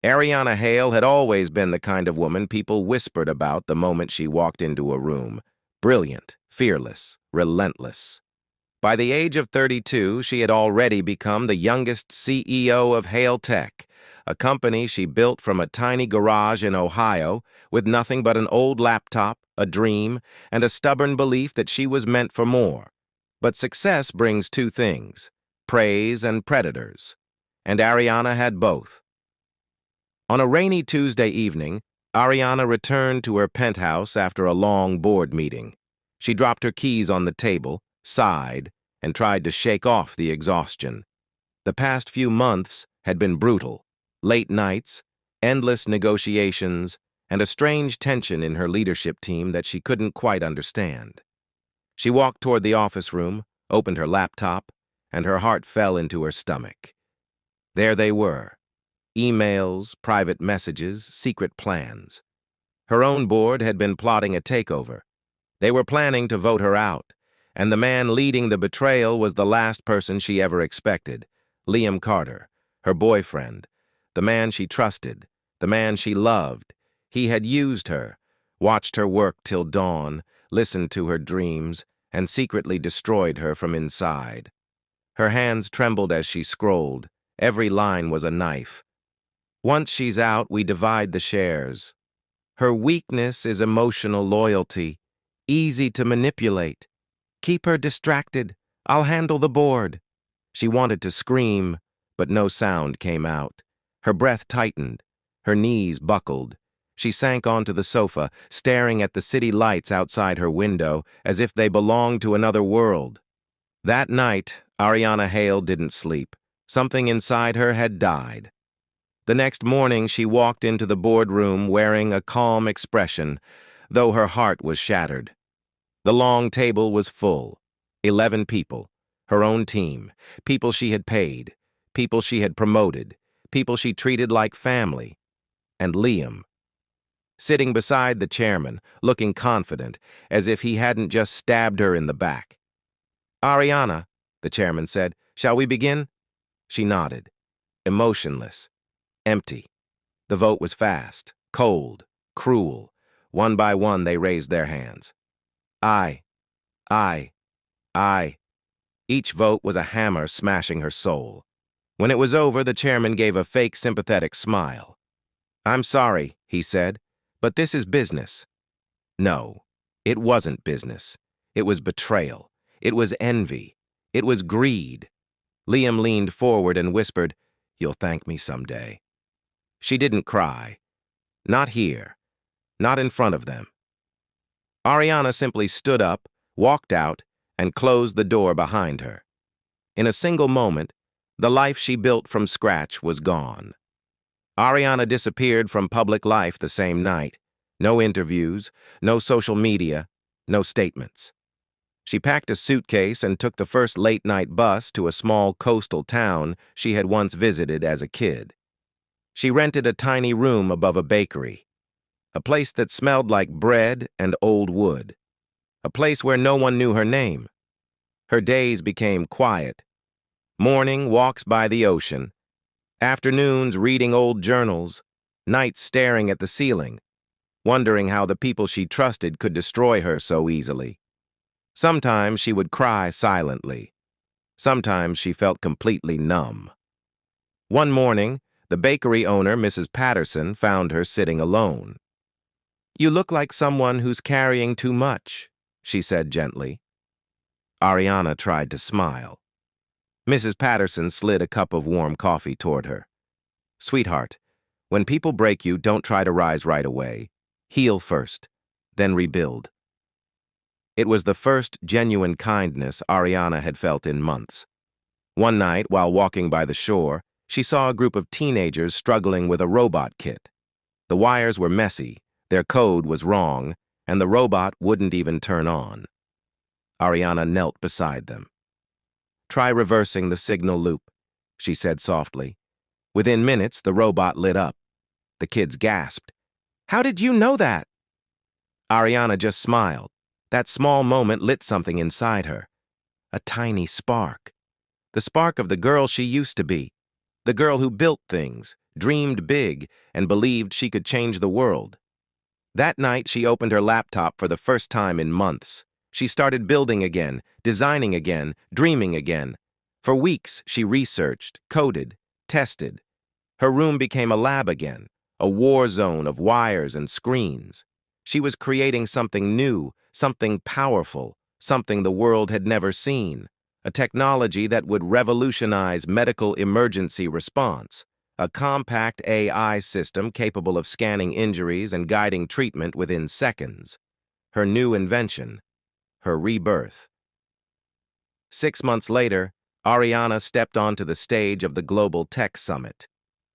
Ariana Hale had always been the kind of woman people whispered about the moment she walked into a room. Brilliant, fearless, relentless. By the age of 32, she had already become the youngest CEO of Hale Tech, a company she built from a tiny garage in Ohio with nothing but an old laptop, a dream, and a stubborn belief that she was meant for more. But success brings two things: praise and predators. And Ariana had both. On a rainy Tuesday evening, Ariana returned to her penthouse after a long board meeting. She dropped her keys on the table, sighed, and tried to shake off the exhaustion. The past few months had been brutal. Late nights, endless negotiations, and a strange tension in her leadership team that she couldn't quite understand. She walked toward the office room, opened her laptop, and her heart fell into her stomach. There they were. Emails, private messages, secret plans. Her own board had been plotting a takeover. They were planning to vote her out, and the man leading the betrayal was the last person she ever expected: Liam Carter, her boyfriend, the man she trusted, the man she loved. He had used her, watched her work till dawn, listened to her dreams, and secretly destroyed her from inside. Her hands trembled as she scrolled. Every line was a knife. Once she's out, we divide the shares. Her weakness is emotional loyalty, easy to manipulate. Keep her distracted. I'll handle the board. She wanted to scream, but no sound came out. Her breath tightened. Her knees buckled. She sank onto the sofa, staring at the city lights outside her window as if they belonged to another world. That night, Ariana Hale didn't sleep. Something inside her had died. The next morning, she walked into the boardroom wearing a calm expression, though her heart was shattered. The long table was full. 11 people, her own team, people she had paid, people she had promoted, people she treated like family, and Liam. Sitting beside the chairman, looking confident, as if he hadn't just stabbed her in the back. "Ariana," the chairman said, "shall we begin?" She nodded, emotionless, empty. The vote was fast, cold, cruel. One by one, they raised their hands. Aye, aye, aye. Each vote was a hammer smashing her soul. When it was over, the chairman gave a fake sympathetic smile. "I'm sorry," he said, "but this is business." No, it wasn't business. It was betrayal. It was envy. It was greed. Liam leaned forward and whispered, "You'll thank me someday." She didn't cry. Not here. Not in front of them. Ariana simply stood up, walked out, and closed the door behind her. In a single moment, the life she built from scratch was gone. Ariana disappeared from public life the same night. No interviews, no social media, no statements. She packed a suitcase and took the first late-night bus to a small coastal town she had once visited as a kid. She rented a tiny room above a bakery, a place that smelled like bread and old wood, a place where no one knew her name. Her days became quiet. Morning, walks by the ocean. Afternoons, reading old journals. Nights, staring at the ceiling, wondering how the people she trusted could destroy her so easily. Sometimes she would cry silently. Sometimes she felt completely numb. One morning, the bakery owner, Mrs. Patterson, found her sitting alone. "You look like someone who's carrying too much," she said gently. Ariana tried to smile. Mrs. Patterson slid a cup of warm coffee toward her. "Sweetheart, when people break you, don't try to rise right away. Heal first, then rebuild." It was the first genuine kindness Ariana had felt in months. One night, while walking by the shore, she saw a group of teenagers struggling with a robot kit. The wires were messy, their code was wrong, and the robot wouldn't even turn on. Ariana knelt beside them. "Try reversing the signal loop," she said softly. Within minutes, the robot lit up. The kids gasped. "How did you know that?" Ariana just smiled. That small moment lit something inside her. A tiny spark. The spark of the girl she used to be. The girl who built things, dreamed big, and believed she could change the world. That night, she opened her laptop for the first time in months. She started building again, designing again, dreaming again. For weeks, she researched, coded, tested. Her room became a lab again, a war zone of wires and screens. She was creating something new, something powerful, something the world had never seen, a technology that would revolutionize medical emergency response, a compact AI system capable of scanning injuries and guiding treatment within seconds. Her new invention, her rebirth. 6 months later, Ariana stepped onto the stage of the Global Tech Summit.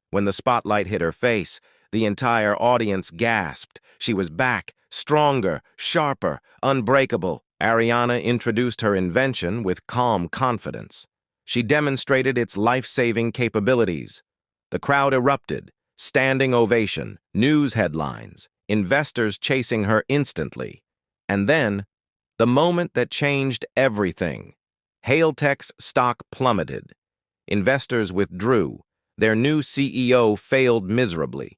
When the spotlight hit her face, the entire audience gasped. She was back, stronger, sharper, unbreakable. Ariana introduced her invention with calm confidence. She demonstrated its life-saving capabilities. The crowd erupted, standing ovation, news headlines, investors chasing her instantly. And then, the moment that changed everything. HaleTech's stock plummeted. Investors withdrew. Their new CEO failed miserably.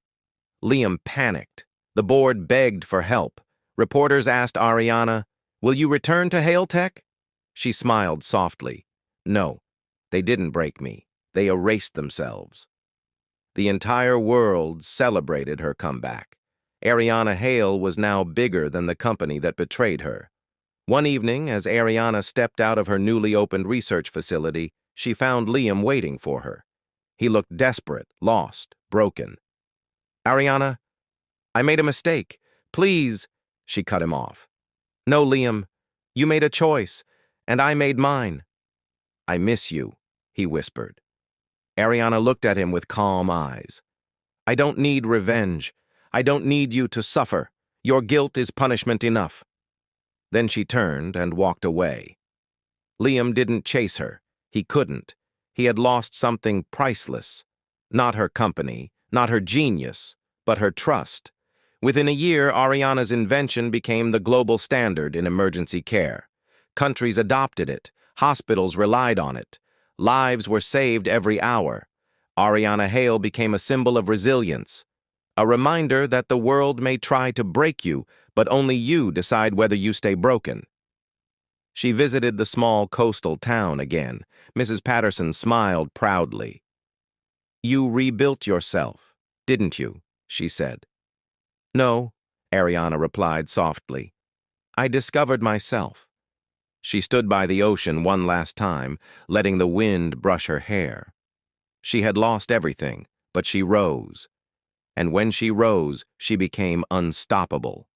Liam panicked. The board begged for help. Reporters asked Ariana, "Will you return to HaleTech?" She smiled softly. "No, they didn't break me. They erased themselves." The entire world celebrated her comeback. Ariana Hale was now bigger than the company that betrayed her. One evening, as Ariana stepped out of her newly opened research facility, she found Liam waiting for her. He looked desperate, lost, broken. "Ariana, I made a mistake. Please," she cut him off. "No, Liam, you made a choice, and I made mine." "I miss you," he whispered. Ariana looked at him with calm eyes. "I don't need revenge. I don't need you to suffer. Your guilt is punishment enough." Then she turned and walked away. Liam didn't chase her. He couldn't. He had lost something priceless. Not her company, not her genius, but her trust. Within a year, Ariana's invention became the global standard in emergency care. Countries adopted it. Hospitals relied on it. Lives were saved every hour. Ariana Hale became a symbol of resilience, a reminder that the world may try to break you, but only you decide whether you stay broken. She visited the small coastal town again. Mrs. Patterson smiled proudly. "You rebuilt yourself, didn't you?" she said. "No," Ariana replied softly. "I discovered myself." She stood by the ocean one last time, letting the wind brush her hair. She had lost everything, but she rose. And when she rose, she became unstoppable.